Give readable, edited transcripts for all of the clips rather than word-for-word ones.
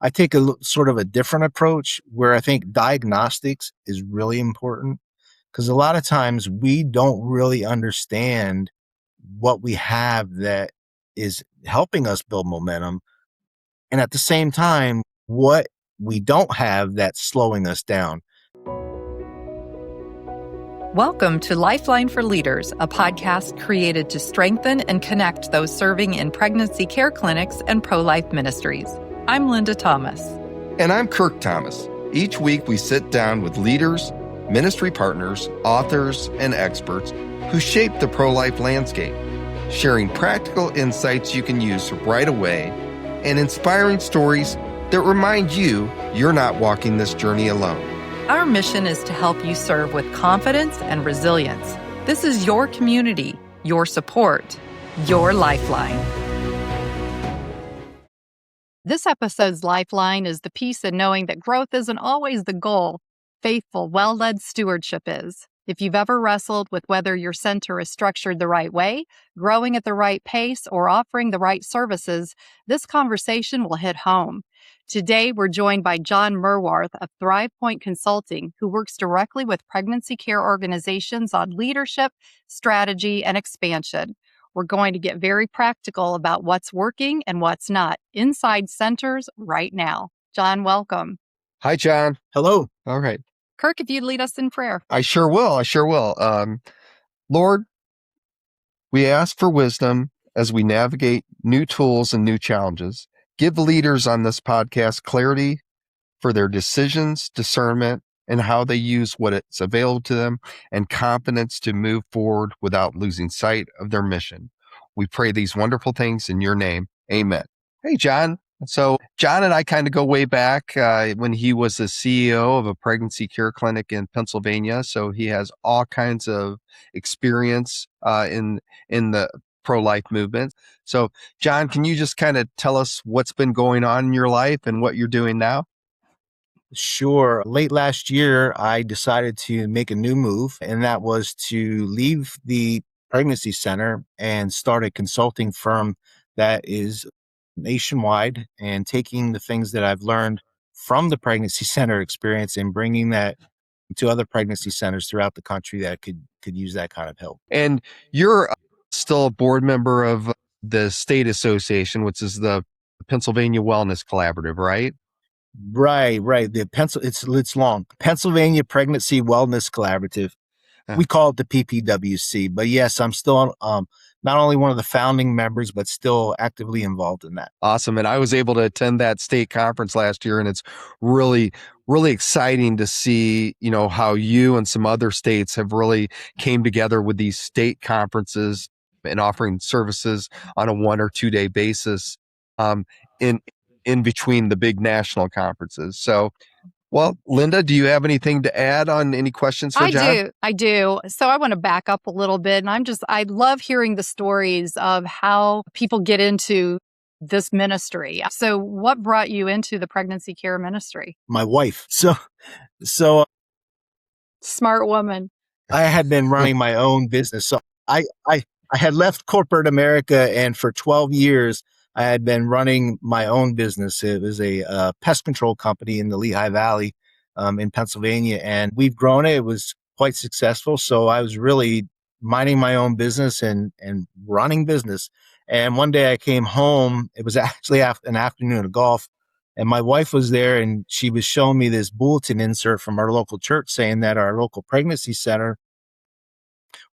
I take a sort of a different approach where I think diagnostics is really important because a lot of times we don't really understand what we have that is helping us build momentum. And at the same time, what we don't have that's slowing us down. Welcome to Lifeline for Leaders, a podcast created to strengthen and connect those serving in pregnancy care clinics and pro-life ministries. I'm Linda Thomas. And I'm Kirk Thomas. Each week we sit down with leaders, ministry partners, authors, and experts who shape the pro-life landscape, sharing practical insights you can use right away and inspiring stories that remind you you're not walking this journey alone. Our mission is to help you serve with confidence and resilience. This is your community, your support, your lifeline. This episode's lifeline is the peace in knowing that growth isn't always the goal. Faithful, well-led stewardship is. If you've ever wrestled with whether your center is structured the right way, growing at the right pace, or offering the right services, this conversation will hit home. Today, we're joined by Jon Merwarth of ThrivePoint Consulting, who works directly with pregnancy care organizations on leadership, strategy, and expansion. We're going to get very practical about what's working and what's not inside centers right now. Jon, welcome. Hi, Jon. Hello. All right. Kirk, if you'd lead us in prayer. I sure will. Lord, we ask for wisdom as we navigate new tools and new challenges. Give leaders on this podcast clarity for their decisions, discernment, and how they use what is available to them, and confidence to move forward without losing sight of their mission. We pray these wonderful things in your name. Amen. Hey, Jon. So Jon and I kind of go way back when he was the CEO of a pregnancy care clinic in Pennsylvania. So he has all kinds of experience in the pro-life movement. So Jon, can you just kind of tell us what's been going on in your life and what you're doing now? Sure. Late last year, I decided to make a new move, and that was to leave the pregnancy center and start a consulting firm that is nationwide and taking the things that I've learned from the pregnancy center experience and bringing that to other pregnancy centers throughout the country that could use that kind of help. And you're still a board member of the state association, which is the Pennsylvania Wellness Collaborative, right? Right. It's long. Pennsylvania Pregnancy Wellness Collaborative. We call it the PPWC, but yes, I'm still not only one of the founding members, but still actively involved in that. Awesome. And I was able to attend that state conference last year, and it's really, really exciting to see, how you and some other states have really came together with these state conferences and offering services on a 1 or 2 day basis in between the big national conferences. So, well, Linda, do you have anything to add on any questions for Jon? I do. So I want to back up a little bit. And I love hearing the stories of how people get into this ministry. So what brought you into the pregnancy care ministry? My wife. So smart woman. I had been running my own business. So I had left corporate America, and for 12 years, I had been running my own business. It was a pest control company in the Lehigh Valley in Pennsylvania, and we've grown it. It was quite successful. So I was really minding my own business and running business. And one day I came home. It was actually an afternoon of golf, and my wife was there, and she was showing me this bulletin insert from our local church saying that our local pregnancy center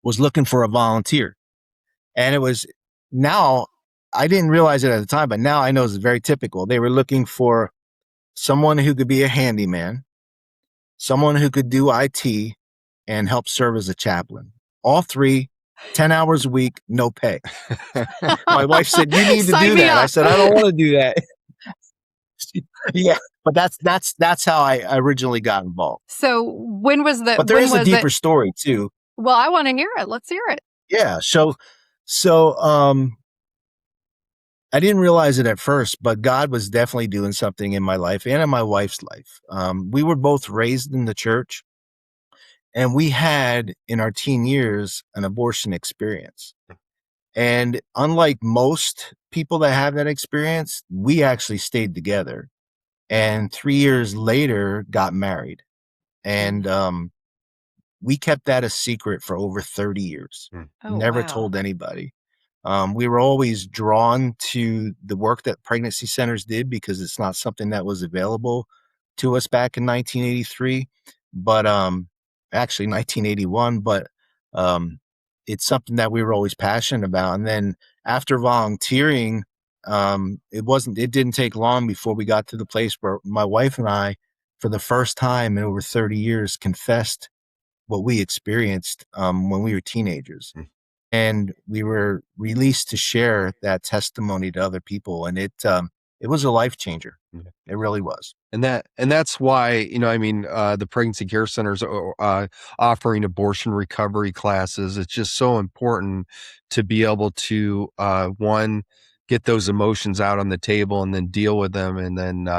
was looking for a volunteer. And it was now, I didn't realize it at the time, but now I know it's very typical. They were looking for someone who could be a handyman, someone who could do IT, and help serve as a chaplain. All three, 10 hours a week, no pay. My wife said, "You need to do that." I said, "I don't want to do that." Yeah, but that's how I originally got involved. So when was the? But there is a deeper story too. Well, I want to hear it. Let's hear it. Yeah. So I didn't realize it at first, but God was definitely doing something in my life and in my wife's life. We were both raised in the church, and we had in our teen years an abortion experience. And unlike most people that have that experience, we actually stayed together. and 3 years later got married. And we kept that a secret for over 30 years. Oh, Never wow. told anybody. We were always drawn to the work that pregnancy centers did because it's not something that was available to us back in 1983, but actually 1981, but it's something that we were always passionate about. And then after volunteering, it didn't take long before we got to the place where my wife and I, for the first time in over 30 years, confessed what we experienced when we were teenagers. And we were released to share that testimony to other people. And it was a life changer. It really was. And that's why, the pregnancy care centers are offering abortion recovery classes. It's just so important to be able to, one, get those emotions out on the table and then deal with them, and then,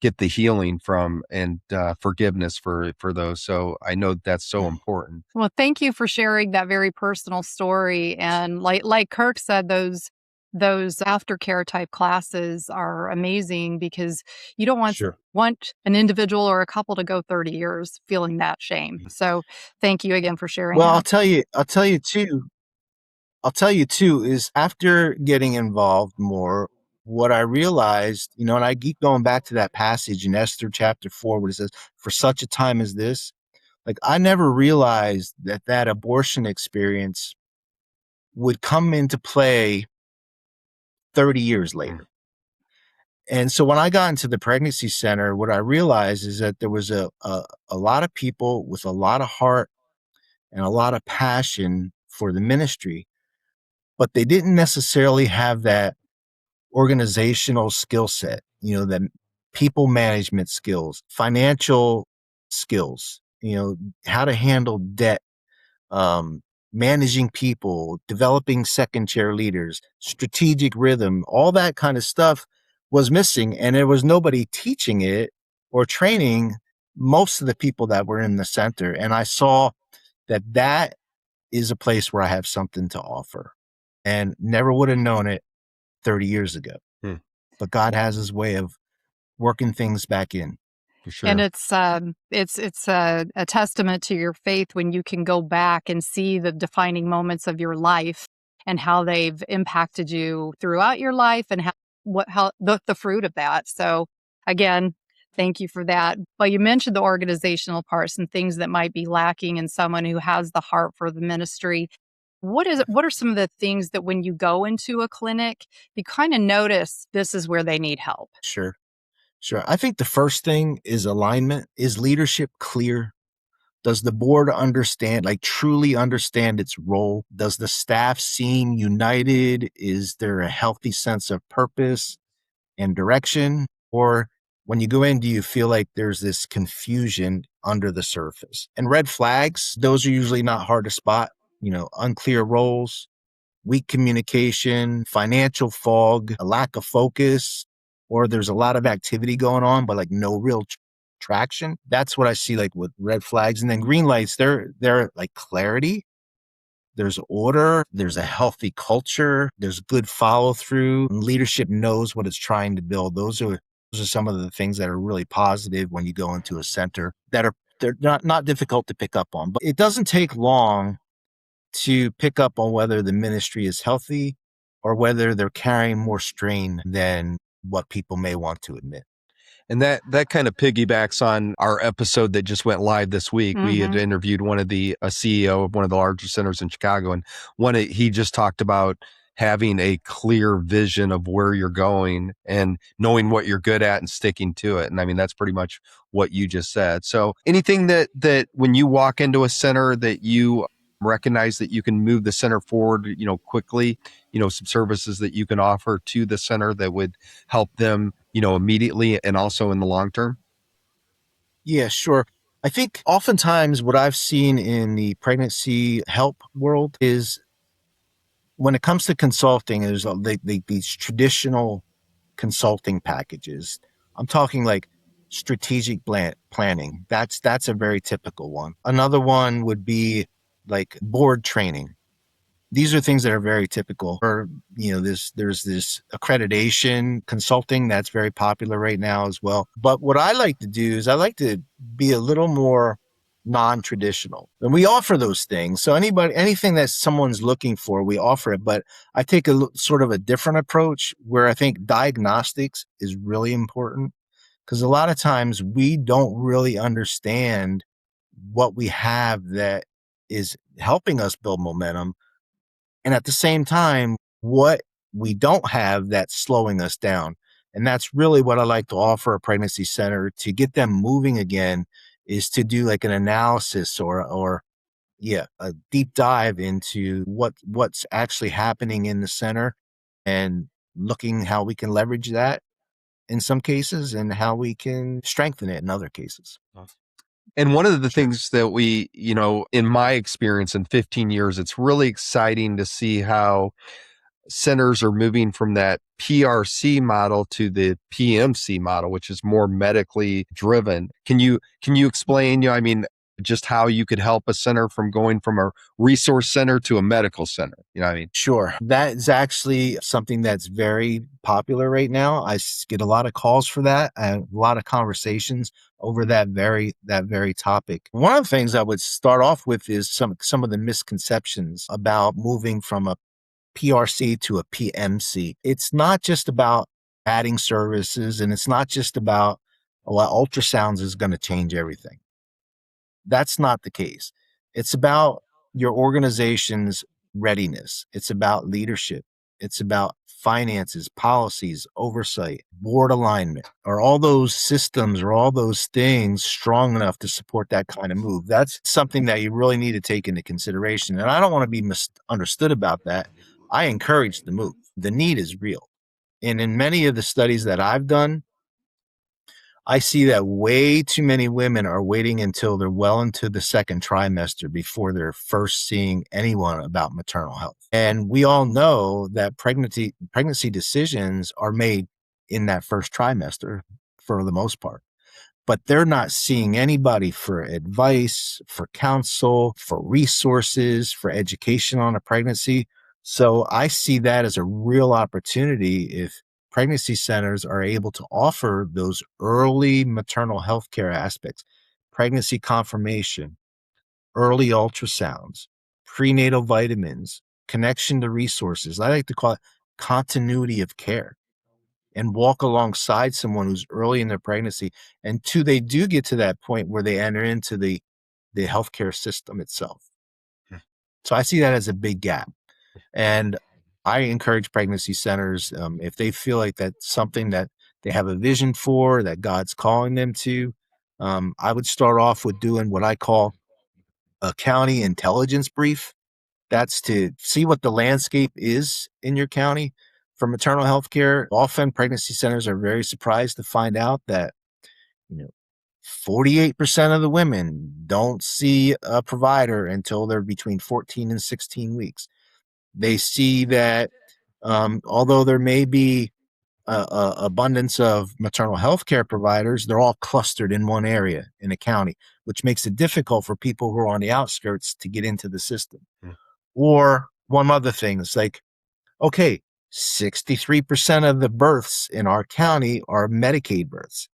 get the healing from and forgiveness for those. So I know that's so important. Well, thank you for sharing that very personal story. And like Kirk said, those aftercare type classes are amazing because you don't want an individual or a couple to go 30 years feeling that shame. So thank you again for sharing Well, that. I'll tell you too, is after getting involved more, what I realized, and I keep going back to that passage in Esther chapter 4, where it says, for such a time as this, like I never realized that abortion experience would come into play 30 years later. And so when I got into the pregnancy center, what I realized is that there was a lot of people with a lot of heart and a lot of passion for the ministry, but they didn't necessarily have that organizational skill set, that people management skills, financial skills, how to handle debt, managing people, developing second chair leaders, strategic rhythm, all that kind of stuff was missing. And there was nobody teaching it or training most of the people that were in the center. And I saw that is a place where I have something to offer, and never would have known it 30 years ago. But God has his way of working things back in. For sure. And it's a testament to your faith when you can go back and see the defining moments of your life and how they've impacted you throughout your life and how the fruit of that. So again, thank you for that. But you mentioned the organizational parts and things that might be lacking in someone who has the heart for the ministry. What are some of the things that when you go into a clinic, you kind of notice this is where they need help? Sure. I think the first thing is alignment. Is leadership clear? Does the board truly understand its role? Does the staff seem united? Is there a healthy sense of purpose and direction? Or when you go in, do you feel like there's this confusion under the surface? And red flags, those are usually not hard to spot. Unclear roles, weak communication, financial fog, a lack of focus, or there's a lot of activity going on, but like no real traction. That's what I see like with red flags. And then green lights, they're like clarity. There's order. There's a healthy culture. There's good follow through. Leadership knows what it's trying to build. Those are some of the things that are really positive when you go into a center they're not difficult to pick up on. But it doesn't take long to pick up on whether the ministry is healthy or whether they're carrying more strain than what people may want to admit. And that kind of piggybacks on our episode that just went live this week. We had interviewed a CEO of one of the largest centers in Chicago, and he just talked about having a clear vision of where you're going and knowing what you're good at and sticking to it. And I mean, that's pretty much what you just said. So anything that when you walk into a center that you recognize that you can move the center forward, quickly, some services that you can offer to the center that would help them, immediately and also in the long term? Yeah, sure. I think oftentimes what I've seen in the pregnancy help world is when it comes to consulting, there's these traditional consulting packages. I'm talking like strategic planning. That's a very typical one. Another one would be like board training. These are things that are very typical. Or, there's this accreditation consulting that's very popular right now as well. But what I like to do is I like to be a little more non-traditional. And we offer those things. So anything that someone's looking for, we offer it. But I take sort of a different approach where I think diagnostics is really important, because a lot of times we don't really understand what we have that is helping us build momentum. And at the same time, what we don't have that's slowing us down. And that's really what I like to offer a pregnancy center to get them moving again, is to do like an analysis or a deep dive into what's actually happening in the center, and looking how we can leverage that in some cases and how we can strengthen it in other cases. And one of the things that we, in my experience in 15 years, it's really exciting to see how centers are moving from that PRC model to the PMC model, which is more medically driven. Can you explain, just how you could help a center from going from a resource center to a medical center? Sure. That is actually something that's very popular right now. I get a lot of calls for that and a lot of conversations over that very topic. One of the things I would start off with is some of the misconceptions about moving from a PRC to a PMC. It's not just about adding services, and it's not just about, ultrasounds is going to change everything. That's not the case. It's about your organization's readiness. It's about leadership. It's about finances, policies, oversight, board alignment. Are all those systems or all those things strong enough to support that kind of move? That's something that you really need to take into consideration. And I don't want to be misunderstood about that. I encourage the move. The need is real. And in many of the studies that I've done, I see that way too many women are waiting until they're well into the second trimester before they're first seeing anyone about maternal health. And we all know that pregnancy decisions are made in that first trimester for the most part, but they're not seeing anybody for advice, for counsel, for resources, for education on a pregnancy. So I see that as a real opportunity if pregnancy centers are able to offer those early maternal health care aspects: pregnancy confirmation, early ultrasounds, prenatal vitamins, connection to resources. I like to call it continuity of care, and walk alongside someone who's early in their pregnancy until they do get to that point where they enter into the healthcare system itself. So I see that as a big gap. And I encourage pregnancy centers, if they feel like that's something that they have a vision for, that God's calling them to, I would start off with doing what I call a county intelligence brief. That's to see what the landscape is in your county for maternal health care. Often pregnancy centers are very surprised to find out that, 48% of the women don't see a provider until they're between 14 and 16 weeks. They see that although there may be a abundance of maternal health care providers, they're all clustered in one area in a county, which makes it difficult for people who are on the outskirts to get into the system. Or one other thing is like, okay, 63% of the births in our county are Medicaid births,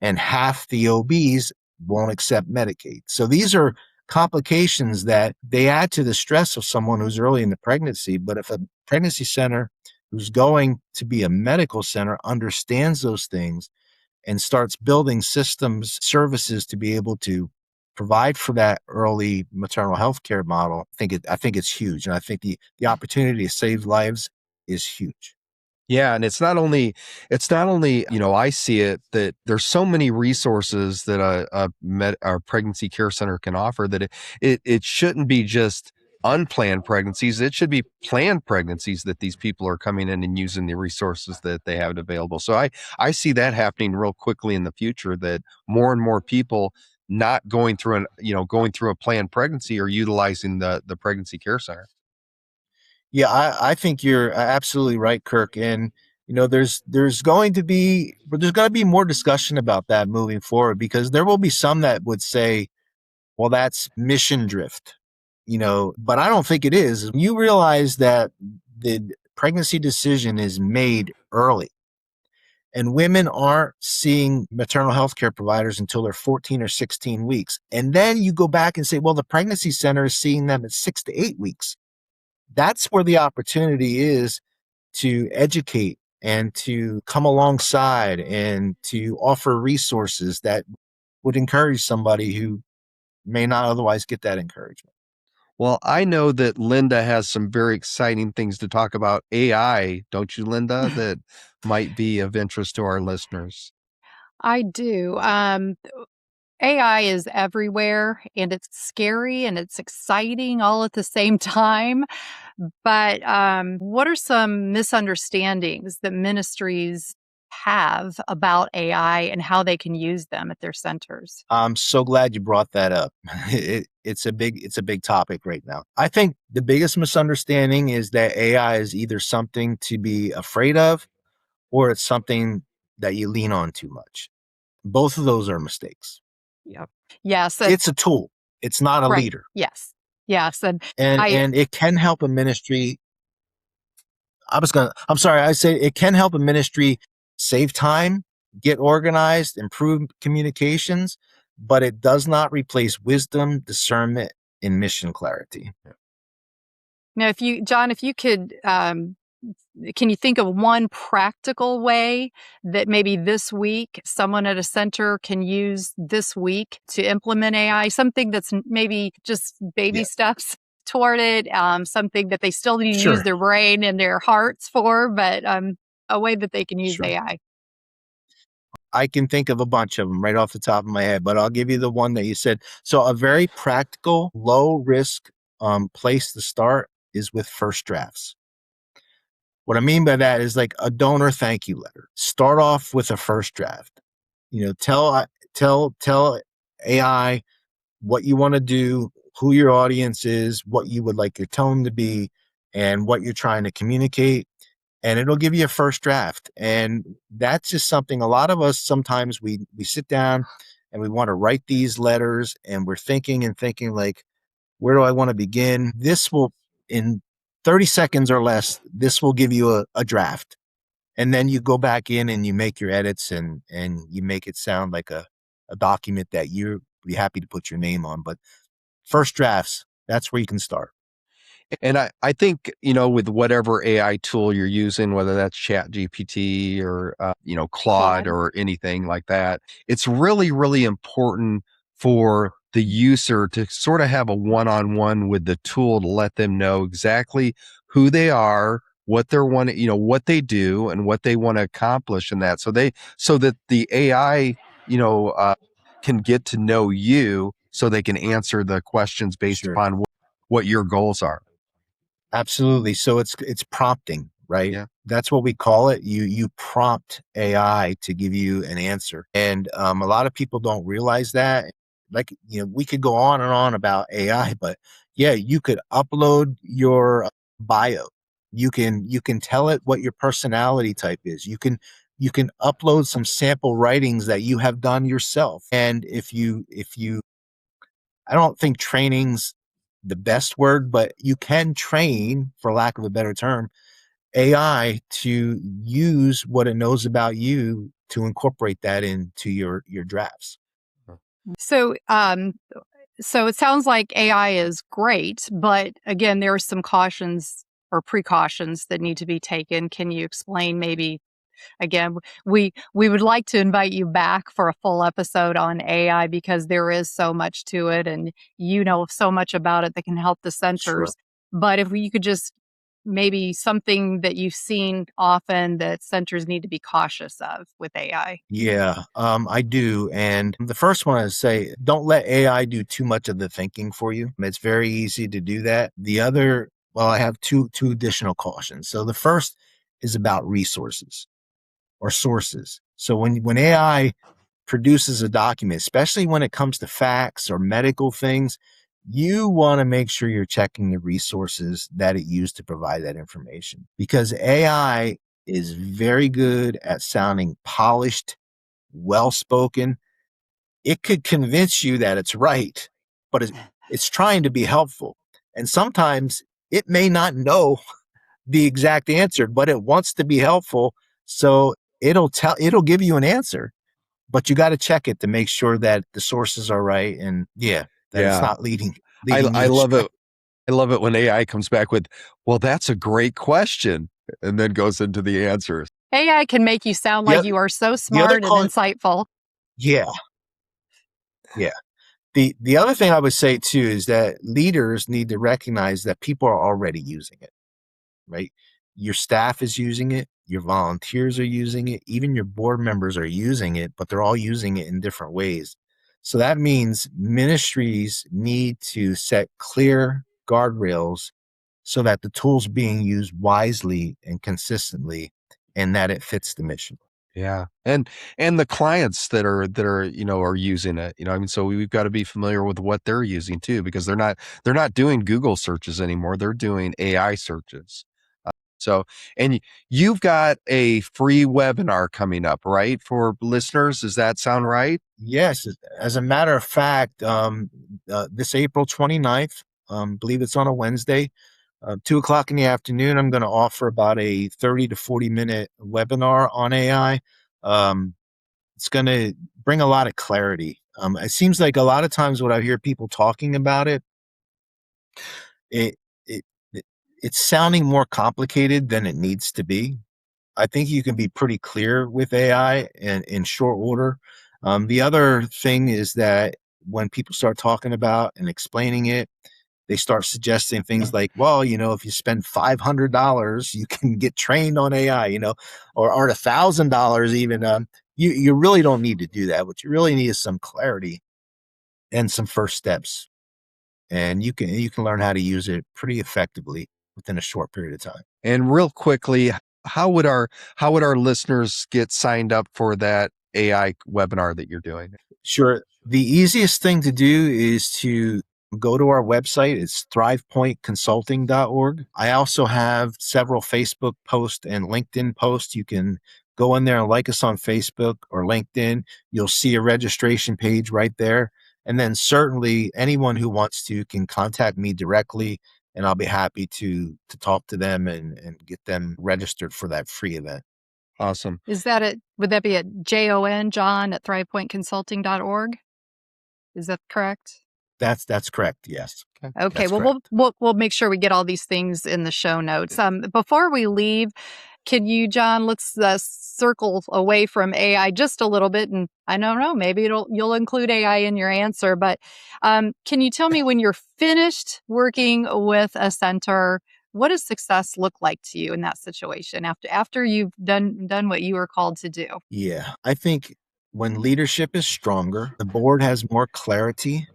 and half the OBs won't accept Medicaid. So these are complications that they add to the stress of someone who's early in the pregnancy. But if a pregnancy center who's going to be a medical center understands those things and starts building systems, services to be able to provide for that early maternal health care model, I think it's huge. And I think the opportunity to save lives is huge. Yeah, and it's not only, I see it that there's so many resources that a pregnancy care center can offer that it shouldn't be just unplanned pregnancies. It should be planned pregnancies that these people are coming in and using the resources that they have available. So I see that happening real quickly in the future, that more and more people not going through a planned pregnancy are utilizing the pregnancy care center. Yeah, I think you're absolutely right, Kirk. And there's going to be more discussion about that moving forward, because there will be some that would say, well, that's mission drift. but I don't think it is. You realize that the pregnancy decision is made early. And women aren't seeing maternal health care providers until they're 14 or 16 weeks. And then you go back and say, well, the pregnancy center is seeing them at 6 to 8 weeks. That's where the opportunity is to educate and to come alongside and to offer resources that would encourage somebody who may not otherwise get that encouragement. Well, I know that Linda has some very exciting things to talk about AI, don't you, Linda, that might be of interest to our listeners? I do. AI is everywhere and it's scary and it's exciting all at the same time. But what are some misunderstandings that ministries have about AI and how they can use them at their centers? I'm so glad you brought that up. It's a big topic right now. I think the biggest misunderstanding is that AI is either something to be afraid of or it's something that you lean on too much. Both of those are mistakes. Yep. Yes. It's a tool. It's not a Right. leader. Yes. Yes. And And it can help a ministry. I say it can help a ministry save time, get organized, improve communications, but it does not replace wisdom, discernment, and mission clarity. now, John, if you could, can you think of one practical way that maybe this week someone at a center can use this week to implement AI? Something that's maybe just baby Yeah. steps toward it, something that they still need to Sure. use their brain and their hearts for, but a way that they can use Sure. AI. I can think of a bunch of them right off the top of my head, but I'll give you the one that you said. So a very practical, low risk place to start is with first drafts. What I mean by that is like a donor thank you letter. Start off with a first draft. Tell AI what you want to do, who your audience is, what you would like your tone to be, and what you're trying to communicate. And it'll give you a first draft. And that's just something a lot of us sometimes we sit down and we want to write these letters and we're thinking like, where do I want to begin? This will, in 30 seconds or less, this will give you a draft. And then you go back in and you make your edits and you make it sound like a document that you're be happy to put your name on. But first drafts, that's where you can start. And I think, with whatever AI tool you're using, whether that's Chat GPT or, Claude or anything like that, it's really, really important for the user to sort of have a one-on-one with the tool to let them know exactly who they are, what they're wanting, what they do and what they want to accomplish in that. So that the AI, can get to know you so they can answer the questions based Sure. upon what your goals are. Absolutely. So it's prompting, right? Yeah. That's what we call it. You prompt AI to give you an answer. And a lot of people don't realize that. Like, we could go on and on about AI, but yeah, you could upload your bio. You can tell it what your personality type is. You can upload some sample writings that you have done yourself. And if you I don't think training's the best word, but you can train, for lack of a better term, AI to use what it knows about you to incorporate that into your drafts. So, so it sounds like AI is great, but again, there are some cautions or precautions that need to be taken. Can you explain maybe? Again, we would like to invite you back for a full episode on AI because there is so much to it and you know so much about it that can help the Sure. centers. But if you could just maybe something that you've seen often that centers need to be cautious of with AI. Yeah, I do. And the first one is say, don't let AI do too much of the thinking for you. It's very easy to do that. The other, well, I have two additional cautions. So the first is about resources or sources. So when AI produces a document, especially when it comes to facts or medical things, you want to make sure you're checking the resources that it used to provide that information, because AI is very good at sounding polished, well spoken. It could convince you that it's right, but it's trying to be helpful. And sometimes it may not know the exact answer, but it wants to be helpful. So it'll give you an answer, but you got to check it to make sure that the sources are right. And that it's not leading I you love astray. it. I love it when AI comes back with, well, that's a great question, and then goes into the answers. AI can make you sound like you are so The other smart and insightful. Yeah. The other thing I would say too is that leaders need to recognize that people are already using it, right? Your staff is using it, your volunteers are using it, even your board members are using it, but they're all using it in different ways. So that means ministries need to set clear guardrails so that the tool's being used wisely and consistently and that it fits the mission. Yeah. And the clients that are are using it, I mean, so we've got to be familiar with what they're using too, because they're not doing Google searches anymore. They're doing AI searches. So, and you've got a free webinar coming up, right? For listeners. Does that sound right? Yes. As a matter of fact, this April 29th, believe it's on a Wednesday, 2:00 in the afternoon, I'm going to offer about a 30 to 40-minute webinar on AI. It's going to bring a lot of clarity. It seems like a lot of times when I hear people talking about it, it, it, it it's sounding more complicated than it needs to be. I think you can be pretty clear with AI in short order. The other thing is that when people start talking about and explaining it, they start suggesting things like, well, if you spend $500, you can get trained on AI, or $1,000 even. You really don't need to do that. What you really need is some clarity and some first steps, and you can learn how to use it pretty effectively within a short period of time. And real quickly, how would our listeners get signed up for that AI webinar that you're doing? Sure. The easiest thing to do is to go to our website. It's thrivepointconsulting.org. I also have several Facebook posts and LinkedIn posts. You can go in there and like us on Facebook or LinkedIn. You'll see a registration page right there. And then certainly anyone who wants to can contact me directly, and I'll be happy to talk to them and get them registered for that free event. Awesome. Would that be at John at thrivepointconsulting.org? Is that correct? That's correct. Yes. Okay. Well, we'll make sure we get all these things in the show notes. Before we leave, can you, John, let's circle away from AI just a little bit, and I don't know, maybe you'll include AI in your answer, but can you tell me when you're finished working with a center, what does success look like to you in that situation after you've done what you were called to do? Yeah, I think when leadership is stronger, the board has more clarity.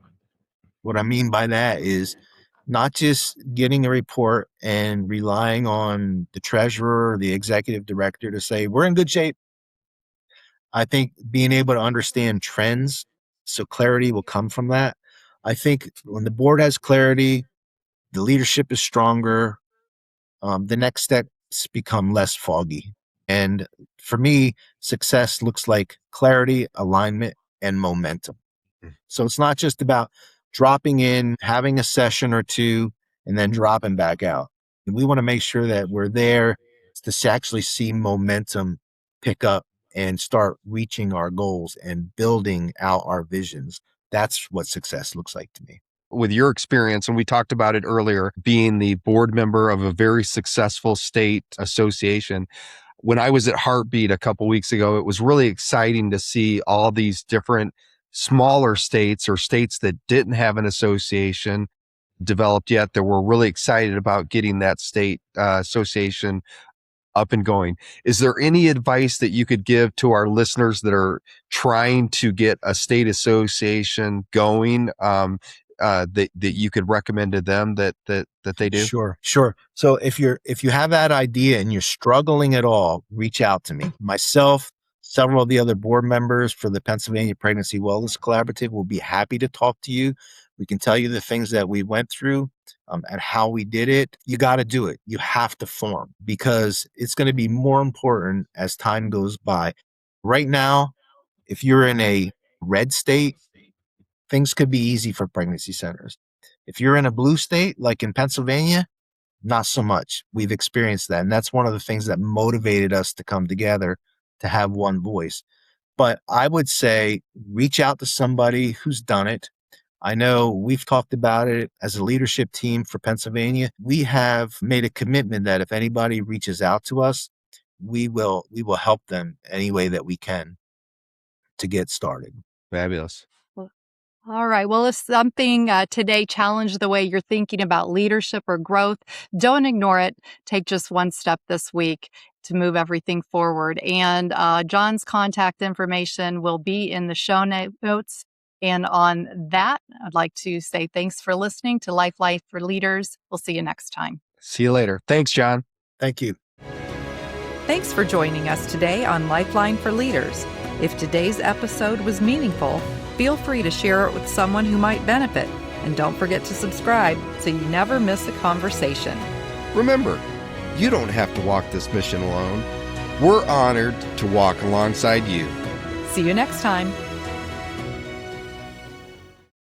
What I mean by that is not just getting a report and relying on the treasurer or the executive director to say, we're in good shape. I think being able to understand trends, so clarity will come from that. I think when the board has clarity, the leadership is stronger, the next steps become less foggy. And for me, success looks like clarity, alignment, and momentum. So it's not just about dropping in, having a session or two, and then dropping back out. And we want to make sure that we're there to actually see momentum pick up and start reaching our goals and building out our visions. That's what success looks like to me. With your experience, and we talked about it earlier, being the board member of a very successful state association. When I was at Heartbeat a couple weeks ago, it was really exciting to see all these different smaller states or states that didn't have an association developed yet that were really excited about getting that state association up and going. Is there any advice that you could give to our listeners that are trying to get a state association going, that you could recommend to them that they do? Sure. So if you have that idea and you're struggling at all, reach out to me. Myself, several of the other board members for the Pennsylvania Pregnancy Wellness Collaborative will be happy to talk to you. We can tell you the things that we went through and how we did it. You got to do it. You have to form, because it's going to be more important as time goes by. Right now, if you're in a red state, things could be easy for pregnancy centers. If you're in a blue state, like in Pennsylvania, not so much. We've experienced that. And that's one of the things that motivated us to come together to have one voice. But I would say reach out to somebody who's done it. I know we've talked about it as a leadership team for Pennsylvania. We have made a commitment that if anybody reaches out to us, we will help them any way that we can to get started. Fabulous. All right. Well, if something today challenged the way you're thinking about leadership or growth, don't ignore it. Take just one step this week to move everything forward. And Jon's contact information will be in the show notes. And on that, I'd like to say thanks for listening to Lifeline for Leaders. We'll see you next time. See you later. Thanks, Jon. Thank you. Thanks for joining us today on Lifeline for Leaders. If today's episode was meaningful, feel free to share it with someone who might benefit. And don't forget to subscribe so you never miss a conversation. Remember, you don't have to walk this mission alone. We're honored to walk alongside you. See you next time.